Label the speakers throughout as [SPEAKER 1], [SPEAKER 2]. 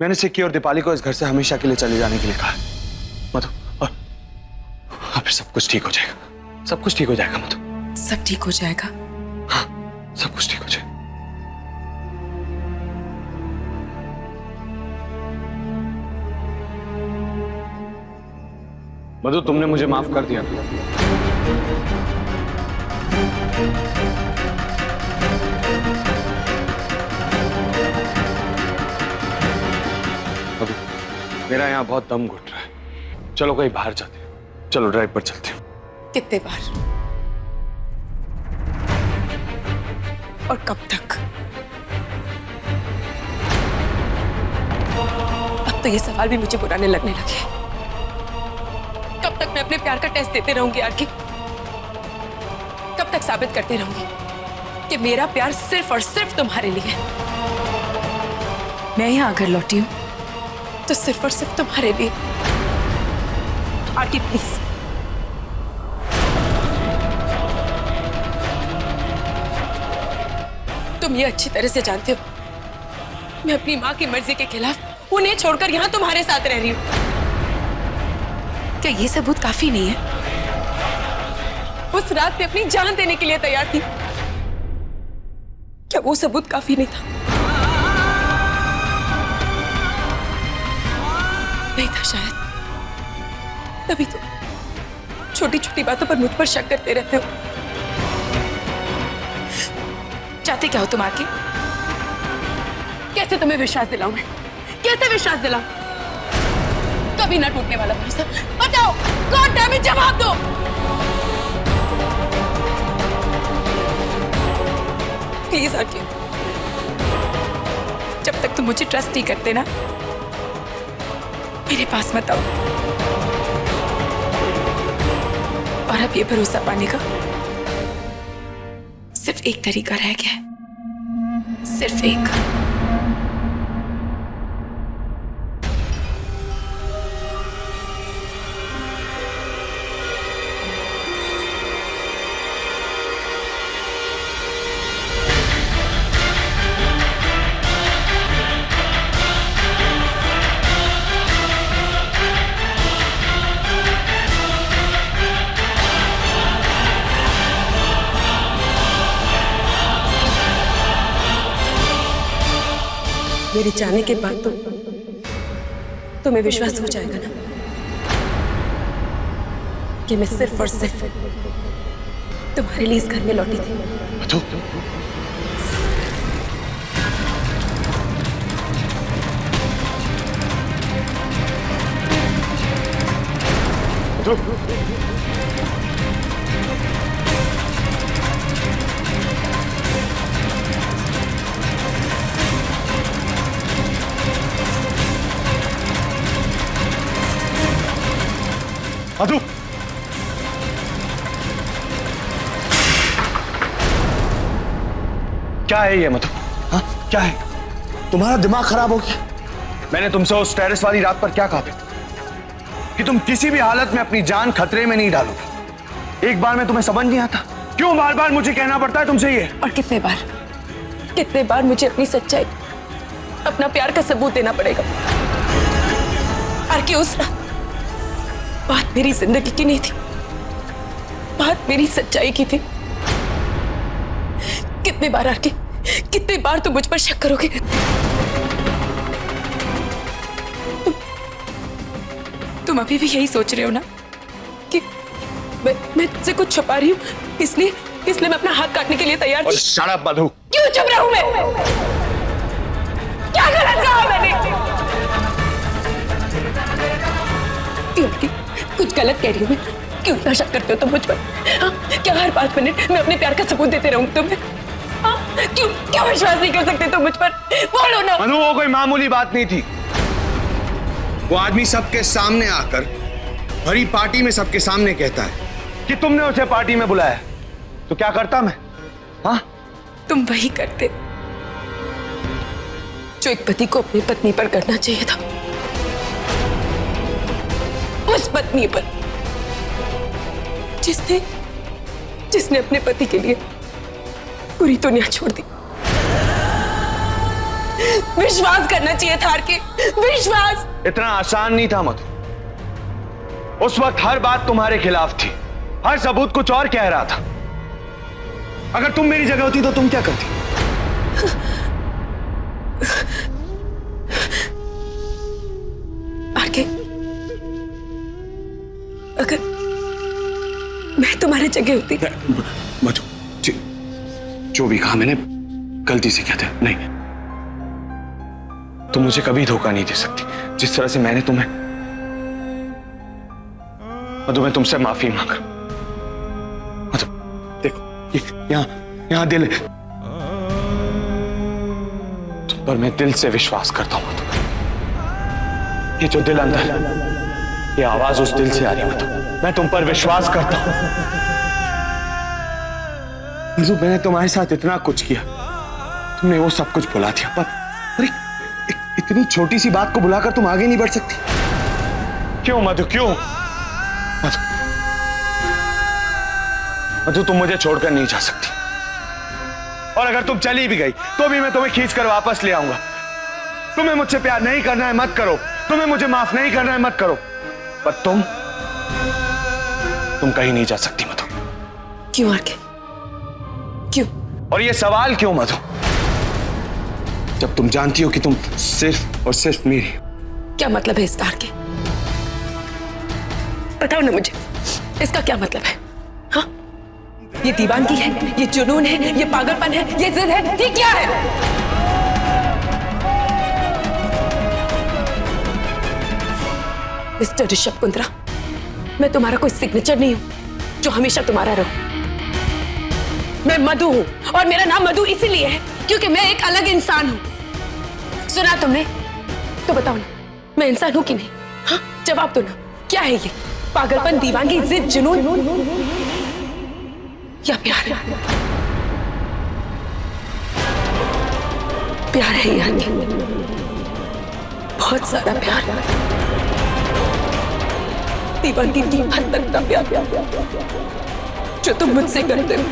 [SPEAKER 1] मैंने सिक्की और दीपाली को इस घर से हमेशा के लिए चले जाने के लिए कहा मधु, और फिर सब कुछ ठीक हो जाएगा, सब कुछ ठीक हो जाएगा मधु।
[SPEAKER 2] सब ठीक हो जाएगा?
[SPEAKER 1] हाँ, सब कुछ ठीक हो जाएगा। मधु, तुमने मुझे माफ कर दिया। मधु, मेरा यहाँ बहुत दम घुट रहा है, चलो कहीं बाहर जाते हैं, चलो ड्राइव पर चलते हैं।
[SPEAKER 2] कितने बार और कब तक? अब तो ये सवाल भी मुझे बुराने लगने लगे। कब तक मैं अपने प्यार का टेस्ट देते रहूंगी आरके? कब तक साबित करते रहूंगी कि मेरा प्यार सिर्फ और सिर्फ तुम्हारे लिए है? मैं यहां अगर लौटी हूं तो सिर्फ और सिर्फ तुम्हारे लिए। आरके प्लीज, तुम ये अच्छी तरह से जानते हो मैं अपनी माँ की मर्जी के खिलाफ उन्हें छोड़कर यहां तुम्हारे साथ रह रही हूं। क्या ये सबूत काफी नहीं है? उस रात में अपनी जान देने के लिए तैयार थी, क्या वो सबूत काफी नहीं था? नहीं था शायद, तभी तो छोटी छोटी बातों पर मुझ पर शक करते रहते हो। चाहते क्या हो तुम आके? कैसे तुम्हें विश्वास दिलाऊं मैं? कैसे विश्वास दिलाऊं? कभी ना टूटने वाला भरोसा। बताओ, गॉड डैम इट, जवाब दो। प्लीज आके, जब तक तुम मुझे ट्रस्ट नहीं करते ना, मेरे पास मत आओ। और अब ये भरोसा पाने का सिर्फ एक तरीका रह गया है, सिर्फ एक। मेरे जाने के बाद तो तुम्हें विश्वास हो जाएगा ना कि मैं सिर्फ और सिर्फ तुम्हारे लिए इस घर में लौटी थी।
[SPEAKER 1] मधु, मधु, क्या है ये मधु? हाँ, क्या है? तुम्हारा दिमाग खराब हो गया? मैंने तुमसे उस टेरेस वाली रात पर क्या कहा था कि तुम किसी भी हालत में अपनी जान खतरे में नहीं डालोगे। एक बार में तुम्हें समझ नहीं आता? क्यों बार बार मुझे कहना पड़ता है तुमसे ये?
[SPEAKER 2] और कितने बार मुझे अपनी सच्चाई, अपना प्यार का सबूत देना पड़ेगा? और कि उस रात बात मेरी जिंदगी की नहीं थी, बात मेरी सच्चाई की थी। कितने बार आके, कितने बार तुम मुझ पर शक करोगे? तुम अभी भी यही सोच रहे हो ना कि मैं तुझसे कुछ छुपा रही हूँ, इसलिए मैं अपना हाथ काटने के लिए तैयार थी।
[SPEAKER 1] शट अप मधु।
[SPEAKER 2] क्यों चुप रहूं मैं? क्या गलत कहा मैंने? कुछ गलत कह रही हूँ मैं? क्यों इतना शक करते हो तुम मुझ पर? हाँ? क्या हर 5 मिनट मैं अपने प्यार का सबूत देते रहूं तुम्हें? हाँ? क्यों विश्वास नहीं कर सकते तुम मुझ पर? बोलो ना।
[SPEAKER 1] मनु, वो कोई मामूली बात नहीं थी। वो आदमी सबके सामने आकर भरी पार्टी में सबके सामने कहता है कि तुमने उसे पार्टी में बुलाया, तो क्या करता मैं? हाँ?
[SPEAKER 2] तुम वही करते जो एक पति को अपनी पत्नी पर करना चाहिए था। उस पत्नी पर जिसने अपने पति के लिए पूरी दुनिया छोड़ दी। विश्वास करना चाहिए था आरके, विश्वास।
[SPEAKER 1] इतना आसान नहीं था मधु। उस वक्त हर बात तुम्हारे खिलाफ थी, हर सबूत कुछ और कह रहा था। अगर तुम मेरी जगह होती तो तुम क्या करती?
[SPEAKER 2] आरके, अगर मैं तुम्हारी जगह होती।
[SPEAKER 1] मधु, जो भी कहा मैंने गलती से किया था। नहीं, तुम मुझे कभी धोखा नहीं दे सकती जिस तरह से मैंने तुम्हें। मधु, मैं तुमसे माफी मांग रहा हूं। मधु देखो, यहाँ दिल है, तुम पर मैं दिल से विश्वास करता हूं मधु। ये जो दिल अंदर है, ये आवाज उस दिल से आ रही है मधु। मैं तुम पर विश्वास करता हूं मधु। मैंने तुम्हारे साथ इतना कुछ किया, तुमने वो सब कुछ भुला दिया, पर इतनी छोटी सी बात को भुलाकर तुम आगे नहीं बढ़ सकती? क्यों मधु, क्यों? मधु, मधु तुम मुझे छोड़कर नहीं जा सकती, और अगर तुम चली भी गई तो भी मैं तुम्हें खींचकर वापस ले आऊंगा। तुम्हें मुझसे प्यार नहीं करना है मत करो, तुम्हें मुझे माफ नहीं करना है मत करो, पर तुम कहीं नहीं जा सकती मधु।
[SPEAKER 2] क्यों आरके, क्यों? और
[SPEAKER 1] ये सवाल क्यों मधु, जब तुम जानती हो कि तुम सिर्फ और सिर्फ मेरी।
[SPEAKER 2] क्या मतलब है इसका आरके? बताओ ना मुझे, इसका क्या मतलब है? हाँ, ये दीवानगी है, ये जुनून है, ये पागलपन है, ये जिद है, ये क्या है? मिस्टर ऋषभ कुंद्रा, मैं तुम्हारा कोई सिग्नेचर नहीं हूं जो हमेशा तुम्हारा रहूं। मैं मधु हूं, और मेरा नाम मधु इसीलिए है क्योंकि मैं एक अलग इंसान हूं। सुना तुमने? तो बताओ ना, मैं इंसान हूं कि नहीं? हाँ, जवाब दो ना। क्या है ये? पागलपन, दीवानगी, जिद, जुनून या प्यार? प्यार है यार, बहुत सारा प्यार, दीवानगी की हद तक का प्यार जो तुम मुझसे करते हो।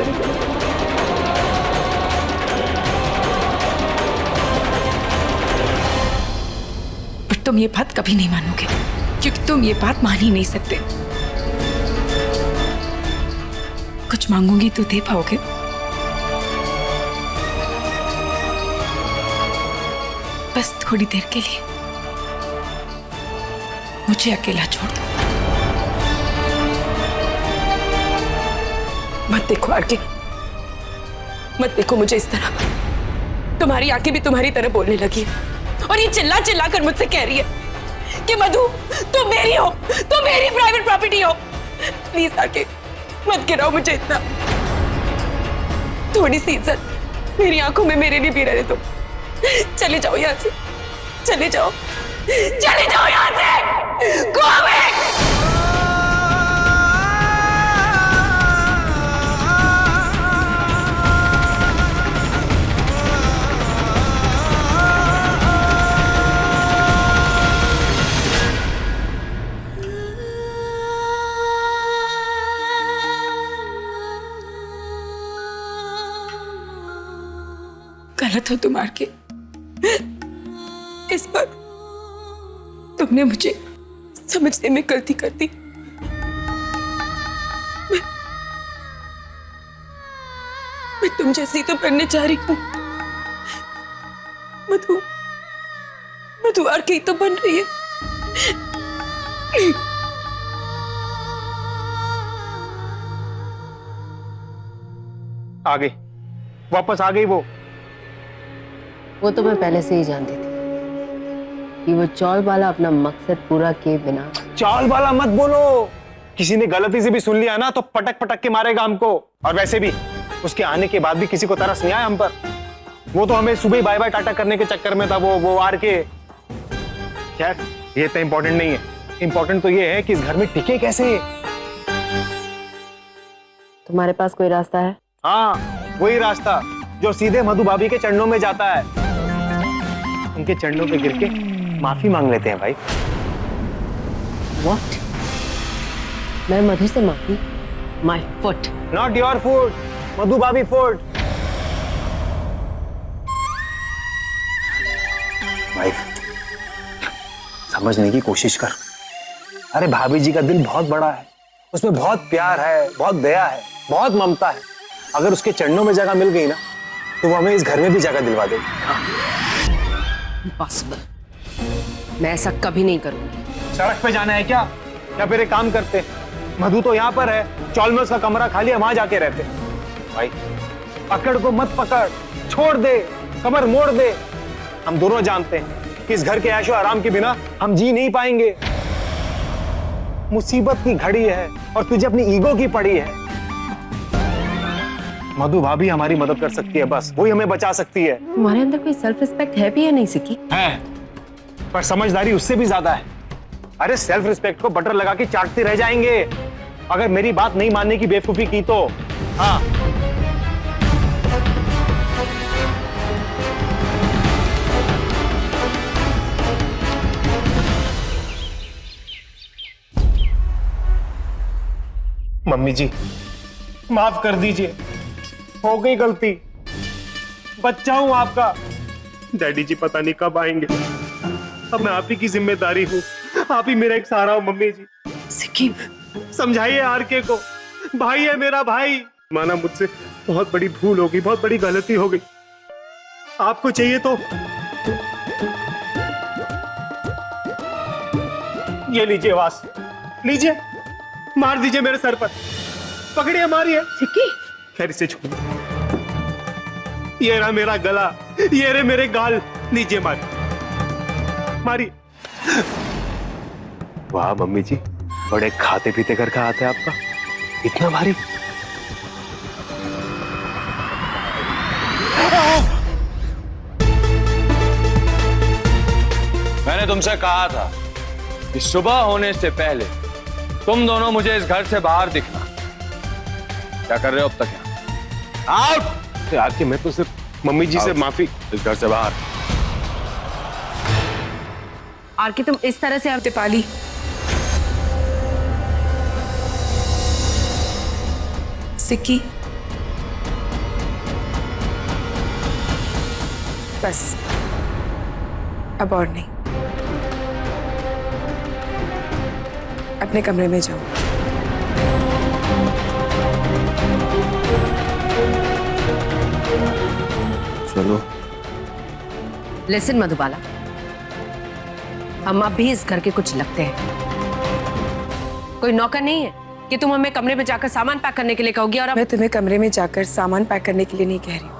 [SPEAKER 2] पर तुम ये बात कभी नहीं मानोगे, क्योंकि तुम ये बात मान ही नहीं सकते। कुछ मांगूंगी तो दे पाओगे? बस थोड़ी देर के लिए मुझे अकेला छोड़ दो। मत देखो आरके, मत देखो मुझे इस तरह। तुम्हारी आंखें भी तुम्हारी तरह बोलने लगी है, और ये चिल्ला चिल्ला कर मुझसे कह रही है कि मधु तुम मेरी हो, तुम मेरी प्राइवेट प्रॉपर्टी हो। प्लीज आरके, मत गिराओ मुझे इतना। थोड़ी सी इज्जत मेरी आंखों में मेरे लिए भी रहने दो। चले जाओ यहाँ से, चले जाओ, चले जाओ यहाँ से। Go away! गलत हो तुम आरके, इस पर तुमने मुझे समझने में गलती कर दी। मैं तुम जैसी तो बनने जा रही हूं। मधु, मधु आरके तो बन रही है।
[SPEAKER 3] आ गई, वापस आ गई वो
[SPEAKER 4] तो मैं पहले से ही जानती थी कि वो चौल वाला अपना मकसद पूरा किए बिना।
[SPEAKER 3] चौल वाला मत बोलो, किसी ने गलती से भी सुन लिया ना तो पटक पटक के मारेगा हमको। और वैसे भी उसके आने के बाद भी किसी को तरस नहीं आया हम पर। वो तो हमें सुबह बाय बाय टाटा करने के चक्कर में था वो आर के। खैर ये तो इंपॉर्टेंट नहीं है, इंपॉर्टेंट तो ये है कि इस घर में टिके कैसे।
[SPEAKER 4] तुम्हारे पास कोई रास्ता है?
[SPEAKER 3] हाँ, वही रास्ता जो सीधे मधु भाभी के चरणों में जाता है। उनके चरणों पे गिर के माफी मांग लेते हैं भाई।
[SPEAKER 4] What? मैं मधु से माफी? My foot.
[SPEAKER 3] Not your foot, मधु भाभी foot. समझने की कोशिश कर। अरे भाभी जी का दिल बहुत बड़ा है, उसमें बहुत प्यार है, बहुत दया है, बहुत ममता है। अगर उसके चरणों में जगह मिल गई ना तो वो हमें इस घर में भी जगह दिलवा देगी।
[SPEAKER 4] इम्पॉसिबल। मैं ऐसा कभी नहीं करूंगी।
[SPEAKER 3] सड़क पे जाना है क्या? या फिर एक काम करते हैं, मधु तो यहाँ पर है, चौल में उसका कमरा खाली है, वहां जाके रहते हैं। भाई पकड़ को मत पकड़, छोड़ दे, कमर मोड़ दे। हम दोनों जानते हैं कि इस घर के ऐशो आराम के बिना हम जी नहीं पाएंगे। मुसीबत की घड़ी है और तुझे अपनी ईगो की पड़ी है। मधु भाभी हमारी मदद कर सकती है, बस वही हमें बचा सकती है।
[SPEAKER 4] तुम्हारे अंदर कोई सेल्फ रिस्पेक्ट है भी या नहीं सिक्की?
[SPEAKER 3] है, पर समझदारी उससे भी ज्यादा है। अरे सेल्फ रिस्पेक्ट को बटर लगा के चाटते रह जाएंगे अगर मेरी बात नहीं मानने की बेवकूफी की तो। हाँ, मम्मी जी माफ कर दीजिए, हो गई गलती, बच्चा हूं आपका। डैडी जी पता नहीं कब आएंगे, अब मैं आप ही की जिम्मेदारी हूँ, आप ही मेरा एक सहारा हो। मम्मी जी
[SPEAKER 2] सिक्की,
[SPEAKER 3] समझाइए आरके को, भाई है मेरा भाई। माना मुझसे बहुत बड़ी भूल हो गई, बहुत बड़ी गलती हो गई। आपको चाहिए तो ये लीजिए वास, लीजिए, मार दीजिए मेरे सर पर, पकड़िए मारिए।
[SPEAKER 2] सिक्की,
[SPEAKER 3] खैर इसे छोड़िए, ये रहा मेरा गला, ये रहे मेरे गाल, लीजिए मारिए मारिए। वाह मम्मी जी, बड़े खाते पीते घर का हाथ है आपका, इतना भारी।
[SPEAKER 1] मैंने तुमसे कहा था कि सुबह होने से पहले तुम दोनों मुझे इस घर से बाहर दिखना। क्या कर रहे हो अब तक यहाँ? आउट!
[SPEAKER 3] आके मैं तो सिर्फ मम्मी जी से माफी।
[SPEAKER 1] इस घर से बाहर।
[SPEAKER 4] आरके तुम इस तरह से
[SPEAKER 2] दीपाली, सिक्की, बस अब और नहीं। अपने कमरे में जाओ।
[SPEAKER 3] चलो।
[SPEAKER 4] लिसन मधुबाला, हम अब भी इस घर के कुछ लगते हैं। कोई नौकर नहीं है कि तुम हमें कमरे में जाकर सामान पैक करने के लिए कहोगी। और अब
[SPEAKER 2] मैं तुम्हें कमरे में जाकर सामान पैक करने के लिए नहीं कह रही हूँ,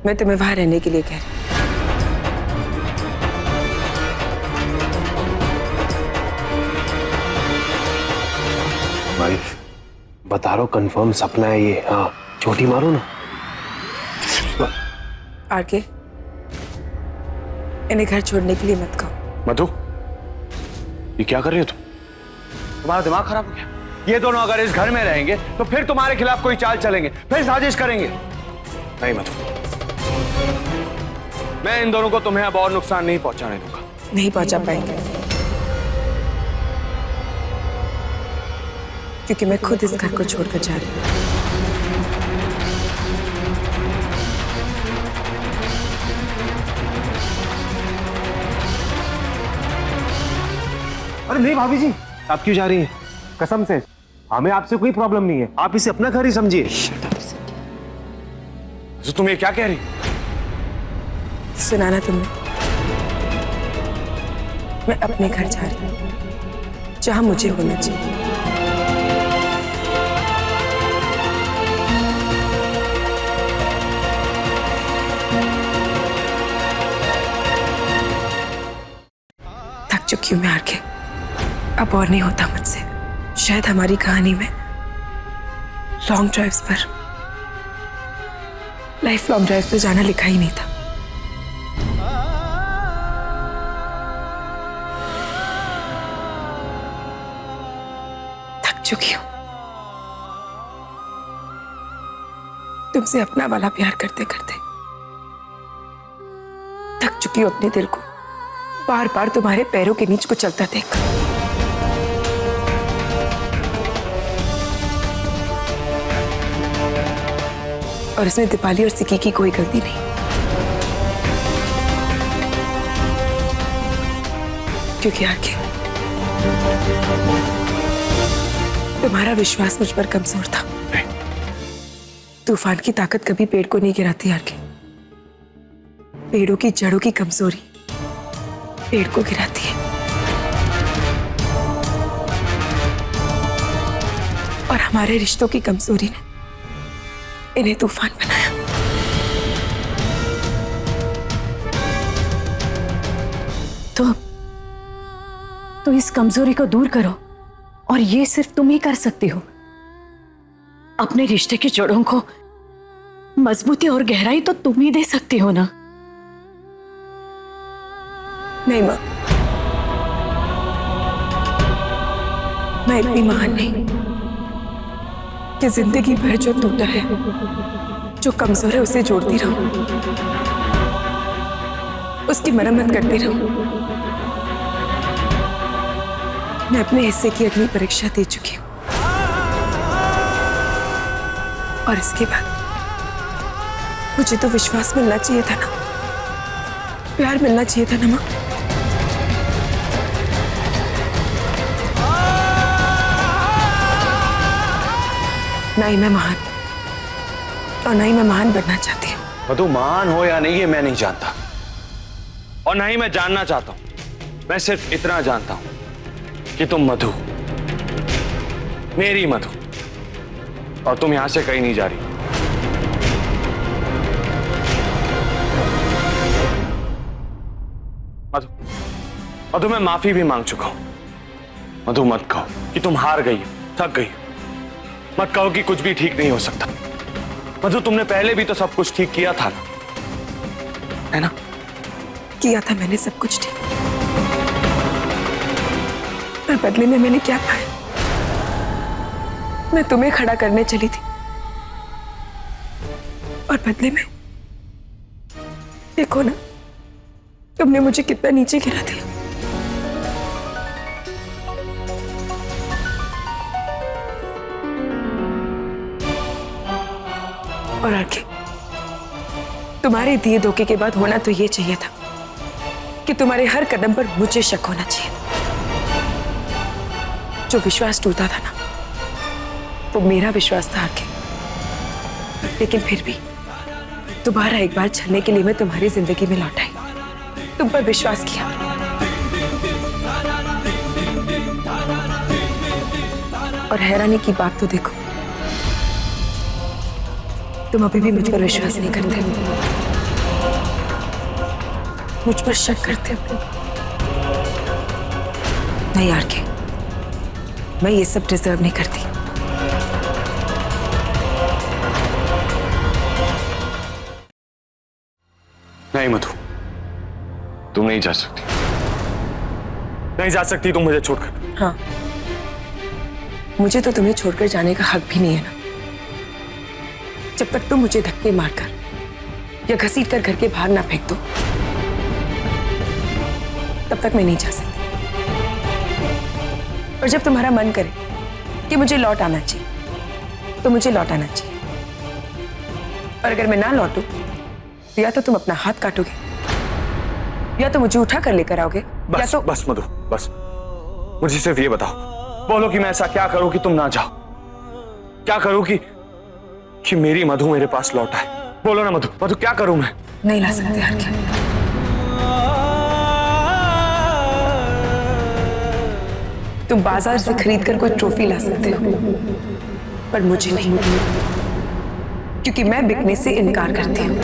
[SPEAKER 2] मैं तुम्हें वहां रहने के लिए कह रही हूँ।
[SPEAKER 3] वाइफ, बता रहा हूं कंफर्म सपना है ये। हाँ, छोटी मारो ना।
[SPEAKER 2] आरके, इन्हें घर छोड़ने के लिए मत कहो।
[SPEAKER 1] मधु, ये क्या कर रही हो तुम? तुम्हारा दिमाग खराब हो गया? ये दोनों अगर इस घर में रहेंगे तो फिर तुम्हारे खिलाफ कोई चाल चलेंगे, फिर साजिश करेंगे। नहीं मधु, मैं इन दोनों को तुम्हें अब और नुकसान नहीं पहुंचाने दूंगा।
[SPEAKER 2] नहीं पहुंचा पाएंगे, क्योंकि मैं खुद इस घर को छोड़कर जा रही हूँ।
[SPEAKER 3] अरे नहीं भाभी जी, आप क्यों जा रही हैं? कसम से हमें आपसे कोई प्रॉब्लम नहीं है, आप इसे अपना घर ही समझिए।
[SPEAKER 1] तो तुम ये क्या कह रही?
[SPEAKER 2] सुना ना तुमने? मैं अपने घर जा रही हूँ, जहां मुझे होना चाहिए। थक चुकी हूं मैं आरके, अब और नहीं होता मुझसे। शायद हमारी कहानी में लॉन्ग ड्राइव्स पर, लाइफ लॉन्ग ड्राइव पे जाना लिखा ही नहीं था। थक चुकी हूं तुमसे अपना वाला प्यार करते करते। थक चुकी हूं अपने दिल को बार बार तुम्हारे पैरों के नीचे को चलता देख। और इसमें दीपाली और सिक्की की कोई गलती नहीं। क्योंकि आगे तुम्हारा विश्वास मुझ पर कमजोर था। तूफान की ताकत कभी पेड़ को नहीं गिराती आगे। पेड़ों की जड़ों की कमजोरी पेड़ को गिराती है। और हमारे रिश्तों की कमजोरी ने इन्हें तूफान बनाया।
[SPEAKER 5] तो इस कमजोरी को दूर करो, और ये सिर्फ तुम ही कर सकती हो। अपने रिश्ते की जड़ों को मजबूती और गहराई तो तुम ही दे सकती हो ना।
[SPEAKER 2] नहीं मां, मैं इतनी महान नहीं कि जिंदगी भर जो टूटा है, जो कमजोर है, उसे जोड़ती रहूं, उसकी मरम्मत करती रहूं। मैं अपने हिस्से की अग्नि परीक्षा दे चुकी हूं, और इसके बाद मुझे तो विश्वास मिलना चाहिए था ना, प्यार मिलना चाहिए था ना मां। ना ही मैं महान और ना ही मैं महान बनना चाहती हूँ।
[SPEAKER 1] मधु महान हो या नहीं ये मैं नहीं जानता, और ना ही मैं जानना चाहता हूं। मैं सिर्फ इतना जानता हूं कि तुम मधु, मेरी मधु, और तुम यहां से कहीं नहीं जा रही। मधु, मधु मैं माफी भी मांग चुका हूं। मधु मत कहो कि तुम हार गई हो, थक गई हो। मत कहो कि कुछ भी ठीक नहीं हो सकता। मधु तुमने पहले भी तो सब कुछ ठीक किया था ना, है ना?
[SPEAKER 2] किया था मैंने सब कुछ ठीक, पर बदले में मैंने क्या पाया? मैं तुम्हें खड़ा करने चली थी, और बदले में देखो ना, तुमने मुझे कितना नीचे गिरा दिया। और आगे तुम्हारे दिए धोखे के बाद होना तो ये चाहिए था कि तुम्हारे हर कदम पर मुझे शक होना चाहिए था। जो विश्वास टूटा था ना, वो मेरा विश्वास था आगे। लेकिन फिर भी दोबारा एक बार छलने के लिए मैं तुम्हारी जिंदगी में लौट आई, तुम पर विश्वास किया। और हैरानी की बात तो देखो, तुम अभी भी मुझ पर विश्वास नहीं करते, मुझ पर शक करते हो। नहीं यार के, मैं ये सब डिजर्व नहीं करती।
[SPEAKER 1] नहीं मधु, तुम नहीं जा सकती, नहीं जा सकती तुम मुझे छोड़कर।
[SPEAKER 2] हाँ, मुझे तो तुम्हें छोड़कर जाने का हक भी नहीं है ना। जब तक तुम मुझे धक्के मारकर या घसीट कर घर के बाहर ना फेंक दो, तब तक मैं नहीं जा सकती। और जब तुम्हारा मन करे कि मुझे लौट आना चाहिए, तो मुझे लौट आना चाहिए। और अगर मैं ना लौटूं, तो या तो तुम अपना हाथ काटोगे, या तो मुझे उठा कर लेकर आओगे, या तो
[SPEAKER 1] बस मधु, बस मुझे सिर्फ ये बताओ, बोलो कि मैं ऐसा क्या करूं कि तुम ना जाओ? क्या करूं कि मेरी मधु मेरे पास लौट आए? बोलो ना मधु, मधु क्या करूं मैं?
[SPEAKER 2] नहीं ला सकते यार क्या? तुम बाजार से खरीद कर कोई ट्रॉफी ला सकते हो, पर मुझे नहीं, क्योंकि मैं बिकने से इनकार करती हूँ।